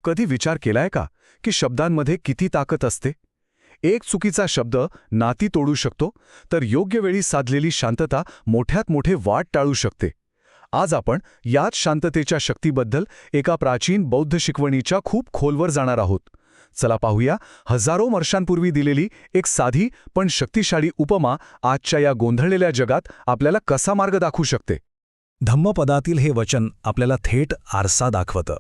कधी विचार केलाय का की शब्दांमध्ये किती ताकद असते? एक चुकीचा शब्द नाती तोडू शकतो, तर योग्य वेळी साधलेली शांतता मोठ्यात मोठे वाद टाळू शकते. आज आपण याच शांततेच्या शक्तीबद्दल एका प्राचीन बौद्ध शिकवणीच्या खूप खोलवर जाणार आहोत. चला पाहूया, हजारो वर्षांपूर्वी दिलेली एक साधी पण शक्तिशाली उपमा आजच्या या गोंधळलेल्या जगात आपल्याला कसा मार्ग दाखवू शकते. धम्मपदातील हे वचन आपल्याला थेट आरसा दाखवतं.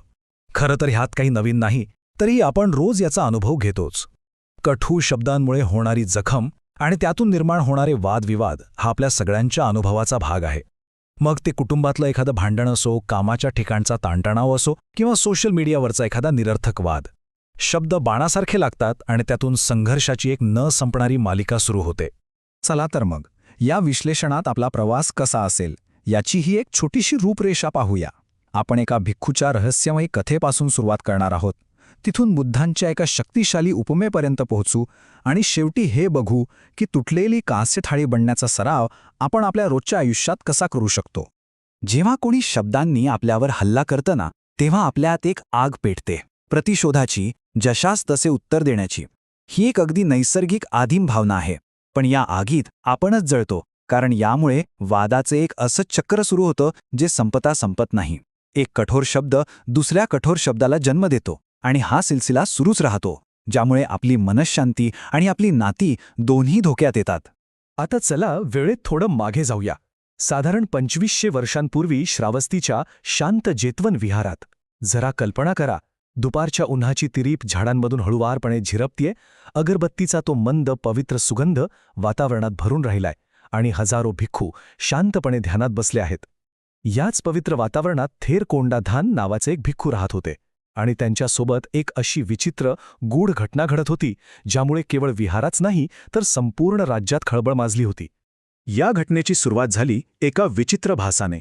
खरं तर ह्यात काही नवीन नाही, तरी आपण रोज याचा अनुभव घेतोच. कठोर शब्दांमुळे होणारी जखम आणि त्यातून निर्माण होणारे वादविवाद हा आपल्या सगळ्यांच्या अनुभवाचा भाग आहे. मग ते कुटुंबातलं एखादं भांडण असो, कामाच्या ठिकाणचा ताणतणाव असो किंवा सोशल मीडियावरचा एखादा निरर्थक वाद. शब्द बाणासारखे लागतात आणि त्यातून संघर्षाची एक न संपणारी मालिका सुरू होते. चला तर मग या विश्लेषणात आपला प्रवास कसा असेल याची ही एक छोटीशी रूपरेषा पाहूया. आपण एका भिक्खूच्या रहस्यमयी कथेपासून सुरुवात करणार आहोत, तिथून बुद्धांच्या एका शक्तिशाली उपमेपर्यंत पोहोचू आणि शेवटी हे बघू की तुटलेली कांस्य थाळी बनण्याचा सराव आपण आपल्या रोजच्या आयुष्यात कसा करू शकतो. जेव्हा कोणी शब्दांनी आपल्यावर हल्ला करतं ना, तेव्हा आपल्यात एक आग पेटते, प्रतिशोधाची, जशास तसे उत्तर देण्याची. ही एक अगदी नैसर्गिक आदिम भावना आहे. पण या आगीत आपणच जळतो, कारण यामुळे वादाचे एक असं चक्र सुरू होतं जे संपत नाही. एक कठोर शब्द दुसऱ्या कठोर शब्दाला जन्म देतो आणि हा सिलसिला सुरूच राहतो, ज्यामुळे आपली मनःशांती आणि आपली नाती दोन्ही धोक्यात येतात. आता चला वेळेत थोडं मागे जाऊया. साधारण 2500 वर्षांपूर्वी श्रावस्तीच्या शांत जेतवन विहारात. जरा कल्पना करा, दुपारच्या उन्हाची तिरीप झाडांमधून हळुवारपणे झिरपतीये, अगरबत्तीचा तो मंद पवित्र सुगंध वातावरणात भरून राहिलाय आणि हजारो भिक्खू शांतपणे ध्यानात बसले आहेत. याच पवित्र वातावरणात थेर कोंडाधान नावाचे एक भिक्खू राहत होते आणि त्यांच्यासोबत एक अशी विचित्र गूढ घटना घडत होती ज्यामुळे केवळ विहाराच नाही तर संपूर्ण राज्यात खळबळ माजली होती. या घटनेची सुरुवात झाली एका विचित्र भासाने.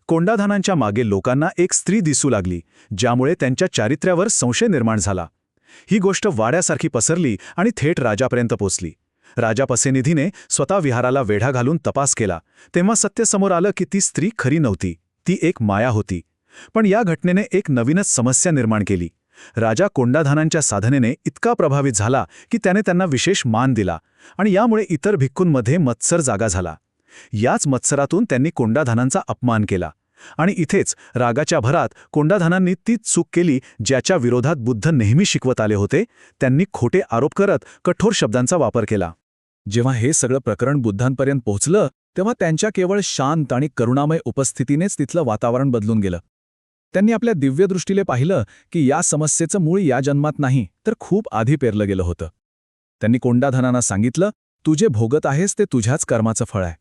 कोंडाधानांच्या मागे लोकांना एक स्त्री दिसू लागली, ज्यामुळे त्यांच्या चारित्र्यावर संशय निर्माण झाला. ही गोष्ट वाड्यासारखी पसरली आणि थेट राजापर्यंत पोचली. राजा पसेनिधीने स्वतः विहाराला वेढा घालून तपास केला, तेव्हा सत्य समोर आलं की ती स्त्री खरी नव्हती, ती एक माया होती. पण या घटनेने एक नवीनच समस्या निर्माण केली. राजा कोंडाधानांच्या साधनेने इतका प्रभावित झाला की त्याने त्यांना विशेष मान दिला आणि यामुळे इतर भिक्खूंमध्ये मत्सर जागा झाला. याच मत्सरातून त्यांनी कोंडाधानांचा अपमान केला आणि इथेच रागाच्या भरात कोंडाधानांनी तीच चूक केली ज्याच्या विरोधात बुद्ध नेहमी शिकवत आले होते. त्यांनी खोटे आरोप करत कठोर शब्दांचा वापर केला. जेव्हा हे सगळं प्रकरण बुद्धांपर्यंत पोहोचलं, तेव्हा त्यांच्या केवळ शांत आणि करुणामय उपस्थितीनेच तिथलं वातावरण बदलून गेलं. त्यांनी आपल्या दिव्यदृष्टीने पाहिलं की या समस्येचं मूळ या जन्मात नाही तर खूप आधी पेरलं गेलं होतं. त्यांनी कोंडाधानांना सांगितलं, तू जे भोगत आहेस ते तुझ्याच कर्माचं फळ आहे.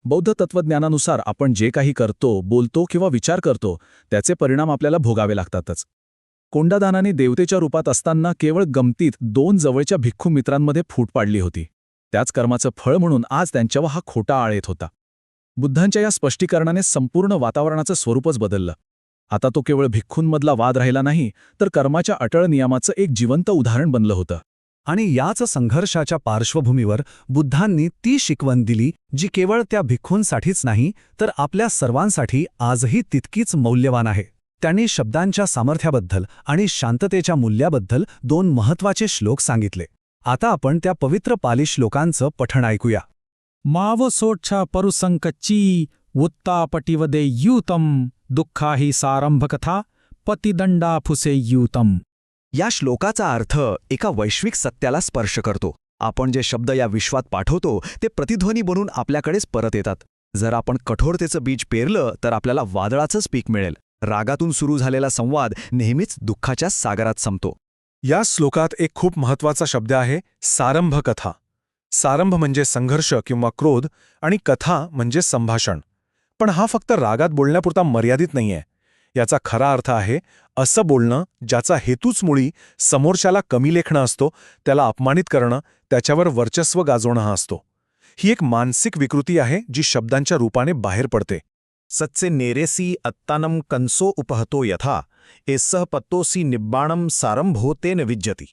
बौद्ध तत्त्वज्ञानानुसार आपण जे काही करतो, बोलतो किंवा विचार करतो त्याचे परिणाम आपल्याला भोगावे लागतातच. कोंडाधानाने देवतेच्या रूपात असताना केवळ गमतीत 2 जवळच्या भिक्खू मित्रांमध्ये फूट पाडली होती. त्याच कर्माचं फळ म्हणून आज त्यांच्यावर हा खोटा आळ येत होता. बुद्धांच्या या स्पष्टीकरणाने संपूर्ण वातावरणाचं स्वरूपच बदललं. आता तो केवळ भिक्खूंमधला वाद राहिला नाही तर कर्माच्या अटळ नियमाचं एक जिवंत उदाहरण बनलं होतं. आणि याच संघर्षाच्या पार्श्वभूमीवर बुद्धांनी ती शिकवण दिली जी केवळ त्या भिक्खूंसाठीच नाही तर आपल्या सर्वांसाठी आजही तितकीच मौल्यवान आहे. त्यांनी शब्दांच्या सामर्थ्याबद्दल आणि शांततेच्या मूल्याबद्दल 2 महत्त्वाचे श्लोक सांगितले. आता आपण त्या पवित्र पाली श्लोकांचं पठण ऐकूया. मावसोच्छा परुसंकच्ची उत्तापटिवदे यूतम दुःखाही सारंभकथा पतिदंडाफुसे यूतम. या श्लोकाचा अर्थ एका वैश्विक सत्याला स्पर्श करतो. आपण जे शब्द या विश्वात पाठवतो ते प्रतिध्वनी बनून आपल्याकडेच परत येतात. जर आपण कठोरतेचं बीज पेरलं तर आपल्याला वादळाचंच पीक मिळेल. रागातून सुरू झालेला संवाद नेहमीच दुःखाच्या सागरात संपतो. या श्लोकात एक खूप महत्त्वाचा शब्द आहे, सारंभ कथा. सारंभ म्हणजे संघर्ष किंवा क्रोध आणि कथा म्हणजे संभाषण. पण हा फक्त रागात बोलण्यापुरता मर्यादित नाहीये. याचा खरा अर्थ आहे असं बोलणं ज्याचा हेतूच मुळी समोरच्याला कमी लेखणं असतो, त्याला अपमानित करणं, त्याच्यावर वर्चस्व गाजवणं हा असतो. ही एक मानसिक विकृती आहे जी शब्दांच्या रूपाने बाहेर पडते. सत्से नेरेसी अत्तानम कंसो उपहतो यथा एस्सह पत्तोसी निब्बाणम सारंभोतेन विज्जती.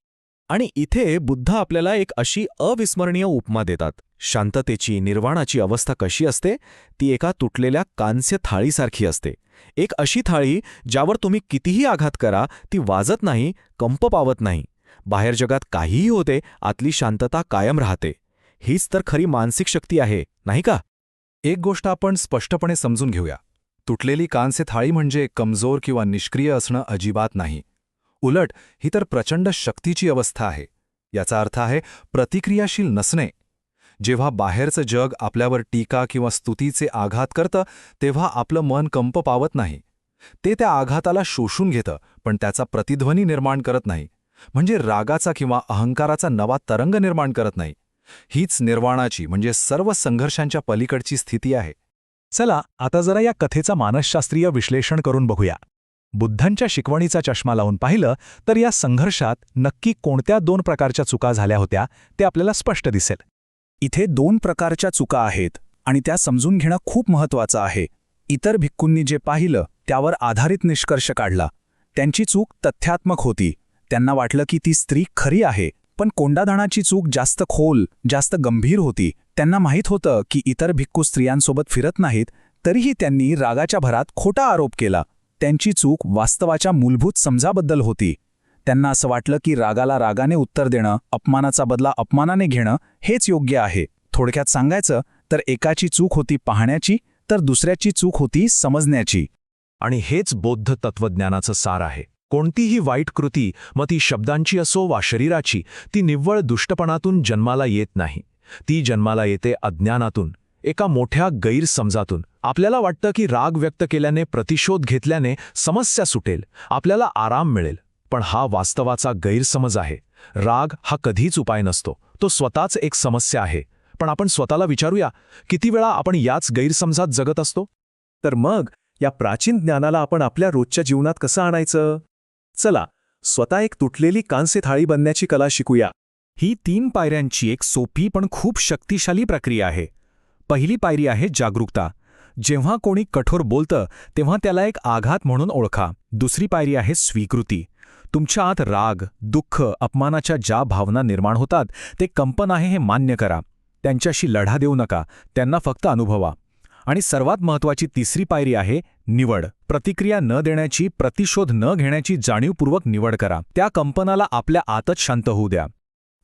आणि इथे बुद्ध आपल्याला एक अशी अविस्मरणीय उपमा देतात. शांततेची, निर्वाणाची अवस्था कशी असते? ती एका तुटलेल्या कांस्य थाळीसारखी असते. एक अशी थाळी ज्यावर तुम्ही कितीही आघात करा ती वाजत नाही, कंप पावत नाही. बाहेर जगात काहीही होते, आतली शांतता कायम राहते. हीच तर खरी मानसिक शक्ती आहे, नाही का? एक गोष्ट आपण स्पष्टपणे समजून घेऊया. तुटलेली कांस्य थाळी म्हणजे कमजोर किंवा निष्क्रिय असणं अजिबात नाही. उलट ही तर प्रचंड शक्तीची अवस्था आहे. याचा अर्थ आहे प्रतिक्रियाशील नसणे. जेव्हा बाहेरचं जग आपल्यावर टीका किंवा स्तुतीचे आघात करतं तेव्हा आपलं मन कंप पावत नाही. ते त्या आघाताला शोषून घेतं, पण त्याचा प्रतिध्वनी निर्माण करत नाही. म्हणजे रागाचा किंवा अहंकाराचा नवा तरंग निर्माण करत नाही. हीच निर्वाणाची म्हणजे सर्व संघर्षांच्या पलीकडची स्थिती आहे. चला आता जरा या कथेचा मानसशास्त्रीय विश्लेषण करून बघूया. बुद्धांच्या शिकवणीचा चष्मा लावून पाहिलं तर या संघर्षात नक्की कोणत्या 2 प्रकारच्या चुका झाल्या होत्या ते आपल्याला स्पष्ट दिसेल. इथे 2 प्रकारच्या चुका आहेत आणि त्या समजून घेणं खूप महत्त्वाचं आहे. इतर भिक्खूंनी जे पाहिलं त्यावर आधारित निष्कर्ष काढला. त्यांची चूक तथ्यात्मक होती. त्यांना वाटलं की ती स्त्री खरी आहे, पण कोंडाधाणाची चूक जास्त खोल, जास्त गंभीर होती. त्यांना माहीत होतं की इतर भिक्खू स्त्रियांसोबत फिरत नाहीत, तरीही त्यांनी रागाच्या भरात खोटा आरोप केला. त्यांची चूक वास्तवाच्या मूलभूत समजाबद्दल होती. त्यांना असं वाटलं की रागाला रागाने उत्तर देणं, अपमानाचा बदला अपमानाने घेणं हेच योग्य आहे. थोडक्यात सांगायचं तर एकाची चूक होती पाहण्याची, तर दुसऱ्याची चूक होती समजण्याची. आणि हेच बौद्ध तत्वज्ञानाचं सार आहे. कोणतीही वाईट कृती, मग ती शब्दांची असो वा शरीराची, ती निव्वळ दुष्टपणातून जन्माला येत नाही. ती जन्माला येते अज्ञानातून, एका मोठ्या गैरसमजातून. आपल्याला वाटतं की राग व्यक्त केल्याने, प्रतिशोध घेतल्याने समस्या सुटेल, आपल्याला आराम मिळेल. पण हा वास्तवाचा गैरसमज आहे. राग हा कधीच उपाय नसतो, तो स्वतःच एक समस्या आहे. पण आपण स्वतःला विचारूया, किती वेळा आपण याच गैरसमजात जगत असतो? तर मग या प्राचीन ज्ञानाला आपण आपल्या रोजच्या जीवनात कसं आणायचं? चला, स्वतः एक तुटलेली कांस्य थाळी बनण्याची कला शिकूया. ही 3 पायऱ्यांची एक सोपी पण खूप शक्तिशाली प्रक्रिया आहे. पहिली पायरी आहे जागरूकता. जेव्हा कोणी कठोर बोलतं तेव्हा त्याला एक आघात म्हणून ओळखा. दुसरी पायरी आहे स्वीकृती. तुमच्या आत राग, दुःख, अपमानाच्या ज्या भावना निर्माण होतात ते कंपन आहे हे मान्य करा. त्यांच्याशी लढा देऊ नका, त्यांना फक्त अनुभवा. आणि सर्वात महत्त्वाची तिसरी पायरी आहे निवड. प्रतिक्रिया न देण्याची, प्रतिशोध न घेण्याची जाणीवपूर्वक निवड करा. त्या कंपनाला आपल्या आतच शांत होऊ द्या.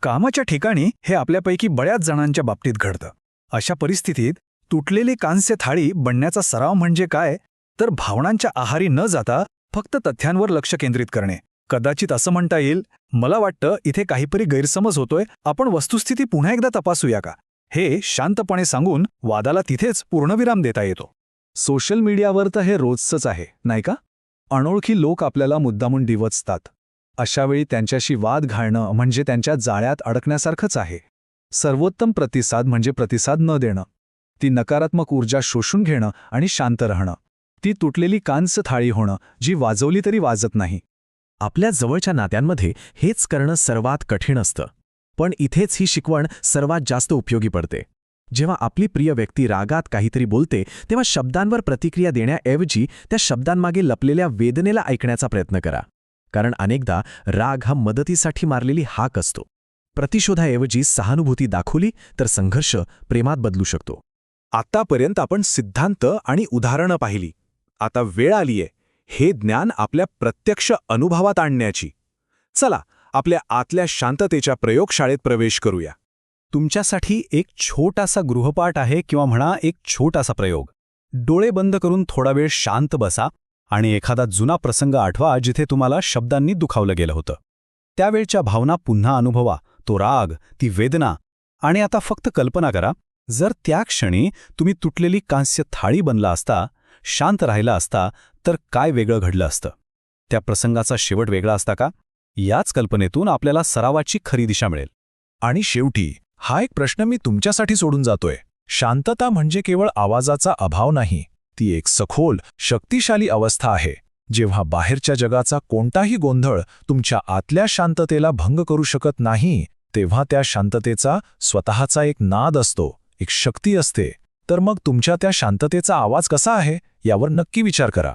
कामाच्या ठिकाणी हे आपल्यापैकी बऱ्याच जणांच्या बाबतीत घडतं. अशा परिस्थितीत तुटलेली कांस्य थाळी बनण्याचा सराव म्हणजे काय? तर भावनांच्या आहारी न जाता फक्त तथ्यांवर लक्ष केंद्रित करणे. कदाचित असं म्हणता येईल, मला वाटतं इथे काहीतरी गैरसमज होतोय, आपण वस्तुस्थिती पुन्हा एकदा तपासूया का? हे शांतपणे सांगून वादाला तिथेच पूर्णविराम देता येतो. सोशल मीडियावर तर हे रोजचंच आहे, नाही का? अनोळखी लोक आपल्याला मुद्दामून डिवचतात. अशावेळी त्यांच्याशी वाद घालणं म्हणजे त्यांच्या जाळ्यात अडकण्यासारखंच आहे. सर्वोत्तम प्रतिसाद म्हणजे प्रतिसाद न देणं, ती नकारात्मक ऊर्जा शोषून घेणं आणि शांत राहणं. ती तुटलेली कांस्य थाळी होणं, जी वाजवली तरी वाजत नाही. आपल्या जवळच्या नात्यांमध्ये हेच करणं सर्वात कठीण असतं. पण इथेच ही शिकवण सर्वात जास्त उपयोगी पडते. जेव्हा आपली प्रिय व्यक्ती रागात काहीतरी बोलते तेव्हा शब्दांवर प्रतिक्रिया देण्याऐवजी त्या शब्दांमागे लपलेल्या वेदनेला ऐकण्याचा प्रयत्न करा. कारण अनेकदा राग हा मदतीसाठी मारलेली हाक असतो. प्रतिशोधाऐवजी सहानुभूती दाखवली तर संघर्ष प्रेमात बदलू शकतो. आतापर्यंत आपण सिद्धांत आणि उदाहरणं पाहिली. आता वेळ आलीये हे ज्ञान आपल्या प्रत्यक्ष अनुभवात आणण्याची. चला, आपल्या आतल्या शांततेच्या प्रयोगशाळेत प्रवेश करूया. तुमच्यासाठी एक छोटासा गृहपाठ आहे किंवा म्हणा एक छोटासा प्रयोग. डोळे बंद करून थोडा वेळ शांत बसा आणि एखादा जुना प्रसंग आठवा जिथे तुम्हाला शब्दांनी दुखावलं गेलं होतं. त्यावेळच्या भावना पुन्हा अनुभवा, तो राग, ती वेदना. आणि आता फक्त कल्पना करा, जर त्या क्षणी तुम्ही तुटलेली कांस्य थाळी बनला असता, शांत राहिला असता, तर काय वेगळं घडलं असतं? त्या प्रसंगाचा शेवट वेगळा असता का? याच कल्पनेतून आपल्याला सरावाची खरी दिशा मिळेल. आणि शेवटी हा एक प्रश्न मी तुमच्यासाठी सोडून जातोय. शांतता म्हणजे केवळ आवाजाचा अभाव नाही, ती एक सखोल, शक्तिशाली अवस्था आहे. जेव्हा बाहेरच्या जगाचा कोणताही गोंधळ तुमच्या आतल्या शांततेला भंग करू शकत नाही, तेव्हा त्या शांततेचा स्वतःचा एक नाद असतो, एक शक्ती असते. तर मग तुमच्या त्या शांततेचा आवाज कसा आहे यावर नक्की विचार करा.